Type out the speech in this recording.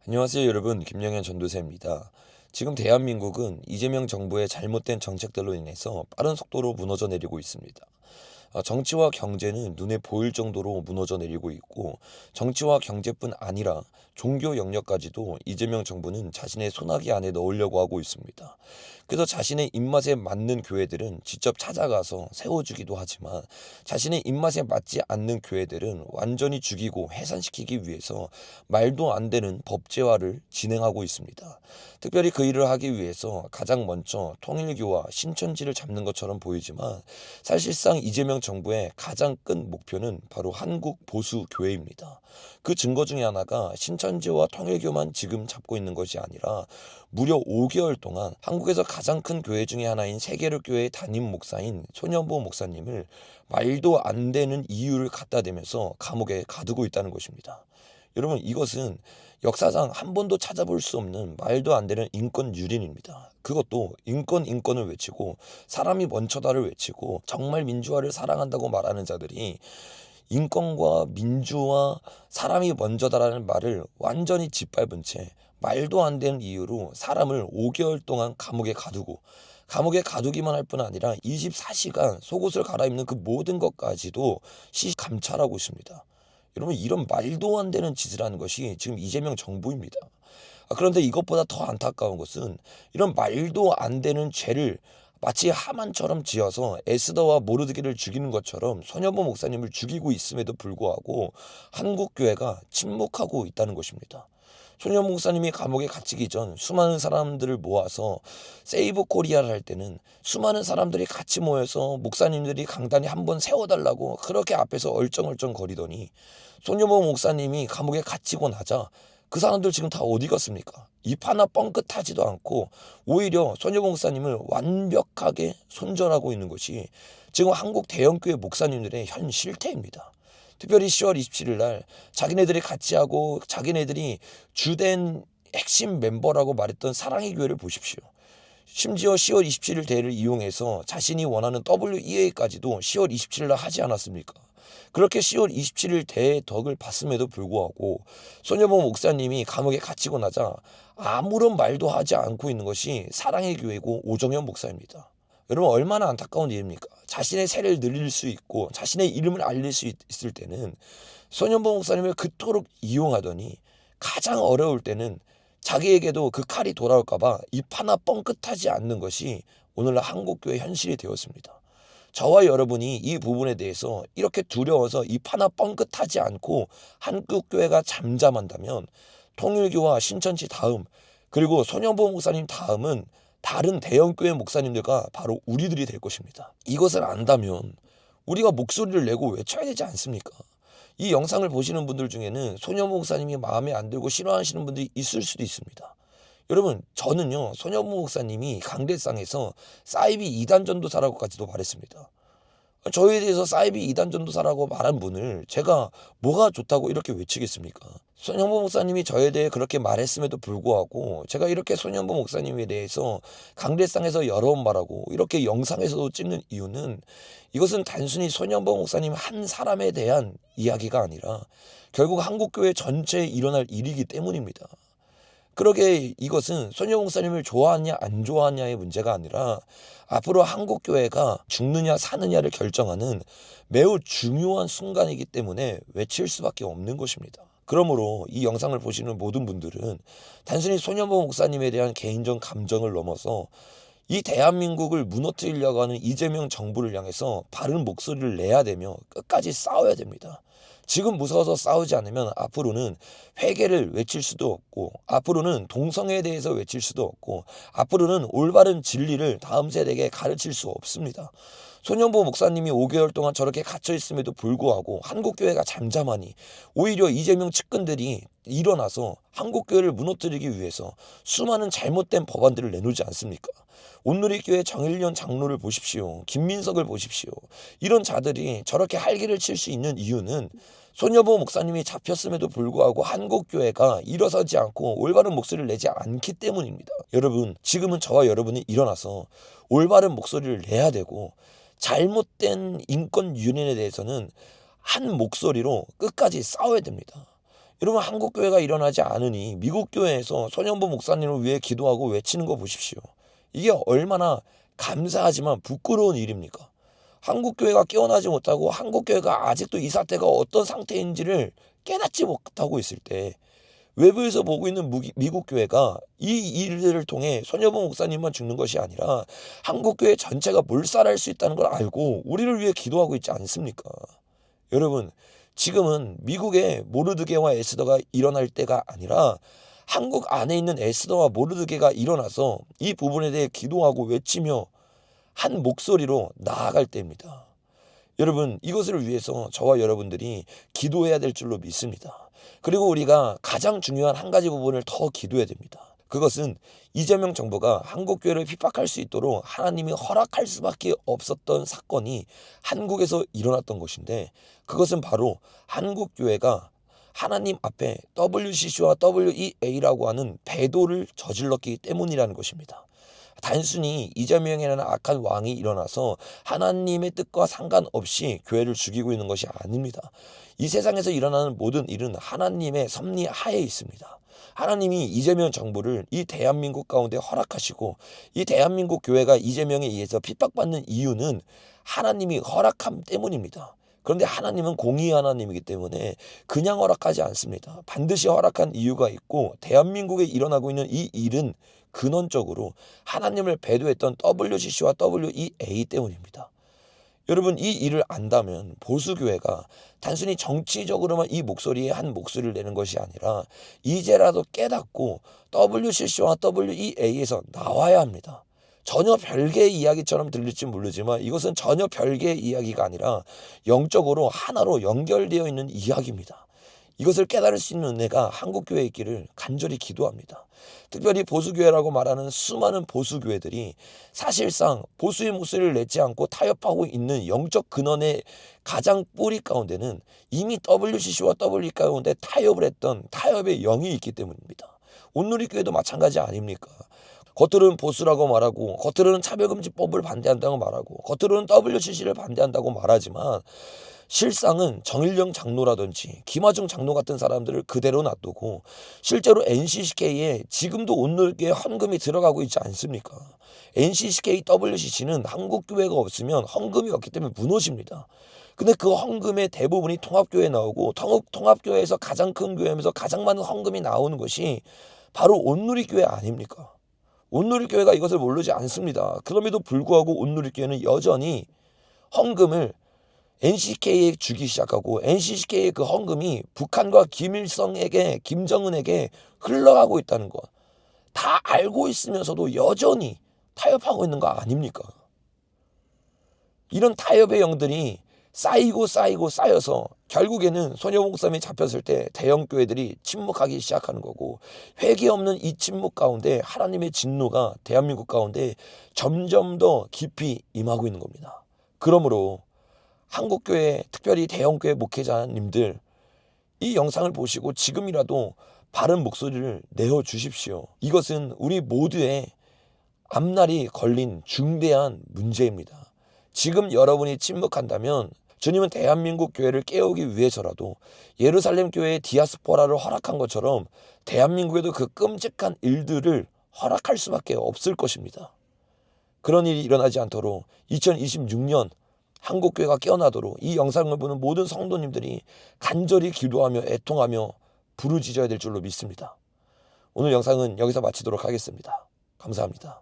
안녕하세요 여러분, 김영현 전도사입니다. 지금 대한민국은 이재명 정부의 잘못된 정책들로 인해서 빠른 속도로 무너져 내리고 있습니다. 정치와 경제는 눈에 보일 정도로 무너져 내리고 있고, 정치와 경제뿐 아니라 종교 영역까지도 이재명 정부는 자신의 손아귀 안에 넣으려고 하고 있습니다. 그래서 자신의 입맛에 맞는 교회들은 직접 찾아가서 세워주기도 하지만, 자신의 입맛에 맞지 않는 교회들은 완전히 죽이고 해산시키기 위해서 말도 안 되는 법제화를 진행하고 있습니다. 특별히 그 일을 하기 위해서 가장 먼저 통일교와 신천지를 잡는 것처럼 보이지만, 사실상 이재명 정부의 가장 큰 목표는 바로 한국 보수 교회입니다. 그 증거 중에 하나가 신천지와 통일교만 지금 잡고 있는 것이 아니라, 무려 5개월 동안 한국에서 가장 큰 교회 중에 하나인 세계로교회의 담임 목사인 손연보 목사님을 말도 안 되는 이유를 갖다 대면서 감옥에 가두고 있다는 것입니다. 여러분, 이것은 역사상 한 번도 찾아볼 수 없는 말도 안 되는 인권 유린입니다. 그것도 인권을 외치고 사람이 먼저다를 외치고 정말 민주화를 사랑한다고 말하는 자들이 인권과 민주화, 사람이 먼저다라는 말을 완전히 짓밟은 채 말도 안 되는 이유로 사람을 5개월 동안 감옥에 가두기만 할 뿐 아니라 24시간 속옷을 갈아입는 그 모든 것까지도 감찰하고 있습니다. 여러분, 이런 말도 안 되는 짓을 하는 것이 지금 이재명 정부입니다. 그런데 이것보다 더 안타까운 것은, 이런 말도 안 되는 죄를 마치 하만처럼 지어서 에스더와 모르드게를 죽이는 것처럼 손여보 목사님을 죽이고 있음에도 불구하고 한국교회가 침묵하고 있다는 것입니다. 손여보 목사님이 감옥에 갇히기 전 수많은 사람들을 모아서 세이브 코리아를 할 때는 수많은 사람들이 같이 모여서 목사님들이 강단에 한번 세워달라고 그렇게 앞에서 얼쩡얼쩡 거리더니, 손여보 목사님이 감옥에 갇히고 나자 그 사람들 지금 다 어디 갔습니까? 입 하나 뻥끗하지도 않고 오히려 손여보 목사님을 완벽하게 손절하고 있는 것이 지금 한국 대형교회 목사님들의 현 실태입니다. 특별히 10월 27일 날 자기네들이 같이 하고 자기네들이 주된 핵심 멤버라고 말했던 사랑의 교회를 보십시오. 심지어 10월 27일 대회를 이용해서 자신이 원하는 WEA까지도 10월 27일 날 하지 않았습니까? 그렇게 10월 27일 대회 덕을 봤음에도 불구하고 손여보 목사님이 감옥에 갇히고 나자 아무런 말도 하지 않고 있는 것이 사랑의 교회고 오정현 목사입니다. 여러분, 얼마나 안타까운 일입니까? 자신의 세를 늘릴 수 있고 자신의 이름을 알릴 수 있을 때는 손연보 목사님을 그토록 이용하더니, 가장 어려울 때는 자기에게도 그 칼이 돌아올까봐 입 하나 뻥끗하지 않는 것이 오늘날 한국교회 현실이 되었습니다. 저와 여러분이 이 부분에 대해서 이렇게 두려워서 입 하나 뻥끗하지 않고 한국교회가 잠잠한다면, 통일교와 신천지 다음, 그리고 손연보 목사님 다음은 다른 대형교회 목사님들과 바로 우리들이 될 것입니다. 이것을 안다면 우리가 목소리를 내고 외쳐야 되지 않습니까? 이 영상을 보시는 분들 중에는 손여보 목사님이 마음에 안 들고 싫어하시는 분들이 있을 수도 있습니다. 여러분, 저는요, 손여보 목사님이 강대상에서 사이비 이단 전도사라고까지도 말했습니다. 저에 대해서 사이비 이단 전도사라고 말한 분을 제가 뭐가 좋다고 이렇게 외치겠습니까? 손현보 목사님이 저에 대해 그렇게 말했음에도 불구하고 제가 이렇게 손현보 목사님에 대해서 강대상에서 여러 번 말하고 이렇게 영상에서도 찍는 이유는, 이것은 단순히 손현보 목사님 한 사람에 대한 이야기가 아니라 결국 한국교회 전체에 일어날 일이기 때문입니다. 그러게 이것은 손여보 목사님을 좋아하냐 안 좋아하냐의 문제가 아니라 앞으로 한국교회가 죽느냐 사느냐를 결정하는 매우 중요한 순간이기 때문에 외칠 수밖에 없는 것입니다. 그러므로 이 영상을 보시는 모든 분들은 단순히 손여보 목사님에 대한 개인적 감정을 넘어서 이 대한민국을 무너뜨리려고 하는 이재명 정부를 향해서 바른 목소리를 내야 되며 끝까지 싸워야 됩니다. 지금 무서워서 싸우지 않으면 앞으로는 회개를 외칠 수도 없고, 앞으로는 동성애에 대해서 외칠 수도 없고, 앞으로는 올바른 진리를 다음 세대에게 가르칠 수 없습니다. 손연보 목사님이 5개월 동안 저렇게 갇혀 있음에도 불구하고 한국교회가 잠잠하니, 오히려 이재명 측근들이 일어나서 한국교회를 무너뜨리기 위해서 수많은 잘못된 법안들을 내놓지 않습니까? 온누리교회 정일련 장로를 보십시오. 김민석을 보십시오. 이런 자들이 저렇게 활기를 칠 수 있는 이유는 손여보 목사님이 잡혔음에도 불구하고 한국교회가 일어서지 않고 올바른 목소리를 내지 않기 때문입니다. 여러분, 지금은 저와 여러분이 일어나서 올바른 목소리를 내야 되고, 잘못된 인권 유린에 대해서는 한 목소리로 끝까지 싸워야 됩니다. 여러분, 한국 교회가 일어나지 않으니 미국 교회에서 손현보 목사님을 위해 기도하고 외치는 거 보십시오. 이게 얼마나 감사하지만 부끄러운 일입니까? 한국 교회가 깨어나지 못하고 한국 교회가 아직도 이 사태가 어떤 상태인지를 깨닫지 못하고 있을 때 외부에서 보고 있는 미국 교회가 이 일들을 통해 손여보 목사님만 죽는 것이 아니라 한국 교회 전체가 몰살할 수 있다는 걸 알고 우리를 위해 기도하고 있지 않습니까? 여러분, 지금은 미국의 모르드게와 에스더가 일어날 때가 아니라 한국 안에 있는 에스더와 모르드게가 일어나서 이 부분에 대해 기도하고 외치며 한 목소리로 나아갈 때입니다. 여러분, 이것을 위해서 저와 여러분들이 기도해야 될 줄로 믿습니다. 그리고 우리가 가장 중요한 한 가지 부분을 더 기도해야 됩니다. 그것은 이재명 정부가 한국교회를 핍박할 수 있도록 하나님이 허락할 수밖에 없었던 사건이 한국에서 일어났던 것인데, 그것은 바로 한국교회가 하나님 앞에 WCC와 WEA라고 하는 배도를 저질렀기 때문이라는 것입니다. 단순히 이재명이라는 악한 왕이 일어나서 하나님의 뜻과 상관없이 교회를 죽이고 있는 것이 아닙니다. 이 세상에서 일어나는 모든 일은 하나님의 섭리 하에 있습니다. 하나님이 이재명 정부를 이 대한민국 가운데 허락하시고 이 대한민국 교회가 이재명에 의해서 핍박받는 이유는 하나님이 허락함 때문입니다. 그런데 하나님은 공의 하나님이기 때문에 그냥 허락하지 않습니다. 반드시 허락한 이유가 있고, 대한민국에 일어나고 있는 이 일은 근원적으로 하나님을 배도했던 WCC와 WEA 때문입니다. 여러분, 이 일을 안다면 보수교회가 단순히 정치적으로만 이 목소리에 한 목소리를 내는 것이 아니라 이제라도 깨닫고 WCC와 WEA에서 나와야 합니다. 전혀 별개의 이야기처럼 들릴지 모르지만 이것은 전혀 별개의 이야기가 아니라 영적으로 하나로 연결되어 있는 이야기입니다. 이것을 깨달을 수 있는 은혜가 한국교회에 있기를 간절히 기도합니다. 특별히 보수교회라고 말하는 수많은 보수교회들이 사실상 보수의 목소리를 내지 않고 타협하고 있는 영적 근원의 가장 뿌리 가운데는 이미 WCC와 WE 가운데 타협을 했던 타협의 영이 있기 때문입니다. 온누리교회도 마찬가지 아닙니까? 겉으로는 보수라고 말하고, 겉으로는 차별금지법을 반대한다고 말하고, 겉으로는 WCC를 반대한다고 말하지만 실상은 정일영 장로라든지 김화중 장로 같은 사람들을 그대로 놔두고 실제로 NCCK에 지금도 온누리교회 헌금이 들어가고 있지 않습니까? NCCK WCC는 한국교회가 없으면 헌금이 없기 때문에 무너집니다. 근데 그 헌금의 대부분이 통합교회에 나오고, 통합교회에서 가장 큰 교회면서 가장 많은 헌금이 나오는 것이 바로 온누리교회 아닙니까? 온누리교회가 이것을 모르지 않습니다. 그럼에도 불구하고 온누리교회는 여전히 헌금을 NCK에 주기 시작하고, NCK의 그 헌금이 북한과 김일성에게, 김정은에게 흘러가고 있다는 것 다 알고 있으면서도 여전히 타협하고 있는 거 아닙니까? 이런 타협의 영들이 쌓이고 쌓여서 결국에는 손여보 목사님이 잡혔을 때 대형 교회들이 침묵하기 시작하는 거고, 회개 없는 이 침묵 가운데 하나님의 진노가 대한민국 가운데 점점 더 깊이 임하고 있는 겁니다. 그러므로 한국교회, 특별히 대형교회 목회자님들, 이 영상을 보시고 지금이라도 바른 목소리를 내어주십시오. 이것은 우리 모두의 앞날이 걸린 중대한 문제입니다. 지금 여러분이 침묵한다면 주님은 대한민국 교회를 깨우기 위해서라도 예루살렘 교회의 디아스포라를 허락한 것처럼 대한민국에도 그 끔찍한 일들을 허락할 수밖에 없을 것입니다. 그런 일이 일어나지 않도록 2026년 한국교회가 깨어나도록 이 영상을 보는 모든 성도님들이 간절히 기도하며 애통하며 부르짖어야 될 줄로 믿습니다. 오늘 영상은 여기서 마치도록 하겠습니다. 감사합니다.